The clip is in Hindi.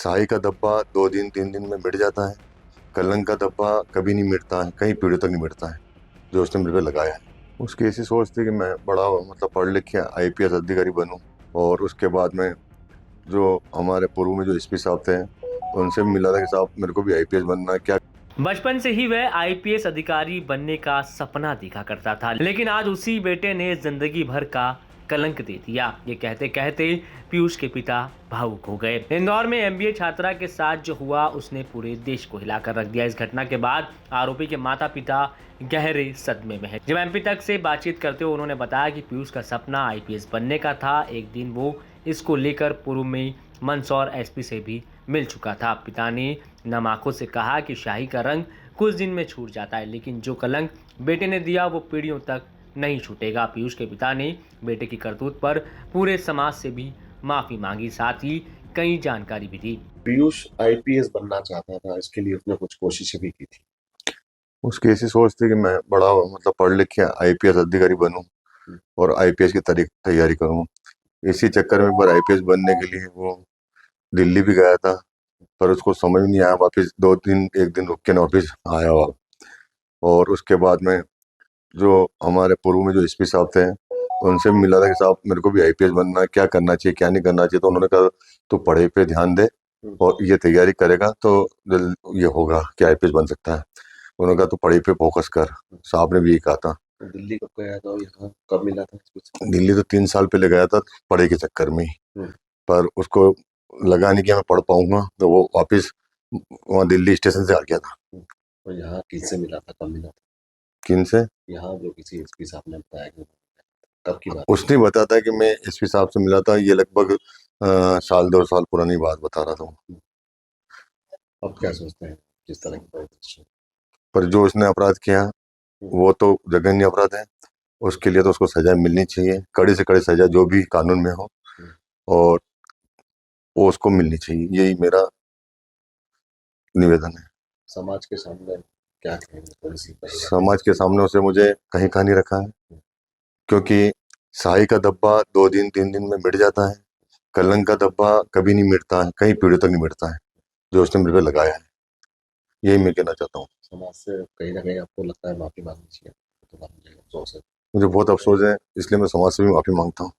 साई का धब्बा 2 दिन 3 दिन में मिट जाता है। कलंक का धब्बा कभी नहीं मिटता है, कई पीढ़ियों तक नहीं मिटता है, जो उसने मेरे पे लगाया है। उसकी ऐसी सोच थी कि मैं बड़ा मतलब पढ़ लिख के आईपीएस अधिकारी बनूं, और उसके बाद में जो हमारे पूर्व में जो एसपी साहब थे उनसे भी मिला था कि साहब मेरे को भी आईपीएस बनना है, क्या। बचपन से ही वह आईपीएस अधिकारी बनने का सपना देखा करता था, लेकिन आज उसी बेटे ने जिंदगी भर का कलंक दे दिया। ये कहते कहते पीयूष के पिता भावुक हो गए। इंदौर में एमबीए छात्रा के साथ जो हुआ उसने पूरे देश को हिलाकर रख दिया। इस घटना के बाद आरोपी के माता पिता गहरे सदमे में है। जब एमपी तक से बातचीत करते हुए उन्होंने बताया कि पीयूष का सपना आईपीएस बनने का था। एक दिन वो इसको लेकर पूर्व में मंदसौर एसपी से भी मिल चुका था। पिता ने नम आंखों से कहा कि शाही का रंग कुछ दिन में छूट जाता है, लेकिन जो कलंक बेटे ने दिया वो पीढ़ियों तक नहीं छूटेगा। पीयूष के पिता ने बेटे की करतूत पर पूरे समाज से भी माफी मांगी, साथ ही कई जानकारी भी दी। पीयूष आईपीएस बनना चाहता था, इसके लिए उसने कुछ कोशिशें भी की थी। उसकी ऐसी सोच थी कि मैं बड़ा मतलब पढ़ लिख के आईपीएस अधिकारी बनूं और आईपीएस की तैयारी करूं। इसी चक्कर में एक बार आईपीएस बनने के लिए वो दिल्ली भी गया था, पर उसको समझ नहीं आया। वापस 2 दिन 1 दिन रुक के ना वापस आया हुआ। और उसके बाद में जो हमारे पूर्व में जो एसपी साहब थे उनसे भी मिला था कि साहब मेरे को भी आईपीएस बनना है, क्या करना चाहिए क्या नहीं करना चाहिए। तो उन्होंने कहा तू पढ़ाई पे ध्यान दे और ये तैयारी करेगा तो ये होगा कि आईपीएस बन सकता है। उन्होंने कहा तू पढ़ाई पे फोकस कर। साहब ने भी यही कहा था। तो दिल्ली कब गया था और यहाँ कब मिला था इसको? दिल्ली तो 3 साल पहले गया था पढ़ाई के चक्कर में ही, हम्म। पर उसको लगा नहीं कि मैं पढ़ पाऊंगा, तो वो वापस वहाँ दिल्ली स्टेशन से आ गया था। और यहाँ किससे मिला था, कब मिला था? किन से? यहाँ जो किसी एसपी साहब ने बताया कि कब की बात? उसने बताया था कि मैं एसपी साहब से मिला था, ये लगभग साल 2 साल पुरानी बात बता रहा था। अब क्या सोचते हैं जिस तरह की परिदृश्य? पर जो उसने अपराध किया वो तो जघन्य अपराध है। उसके लिए तो उसको सजा मिलनी चाहिए, कड़ी से कड़ी सजा जो भी कानून में हो, और वो उसको मिलनी चाहिए, यही मेरा निवेदन है। समाज के सामने क्या कहेंगे थोड़ी सी? समाज के सामने उसे मुझे कहीं का नहीं रखा है, क्योंकि साई का धब्बा 2 दिन 3 दिन में मिट जाता है। कलंक का धब्बा कभी नहीं मिटता है, कई पीढ़ियों तक नहीं मिटता है, जो उसने मेरे पे लगाया है। यही मैं कहना चाहता हूँ। समाज से कहीं ना कहीं आपको लगता है माफी मांगनी चाहिए? तो मुझे अफसोस है। मुझे बहुत अफसोस है, इसलिए मैं समाज से भी माफी मांगता हूँ।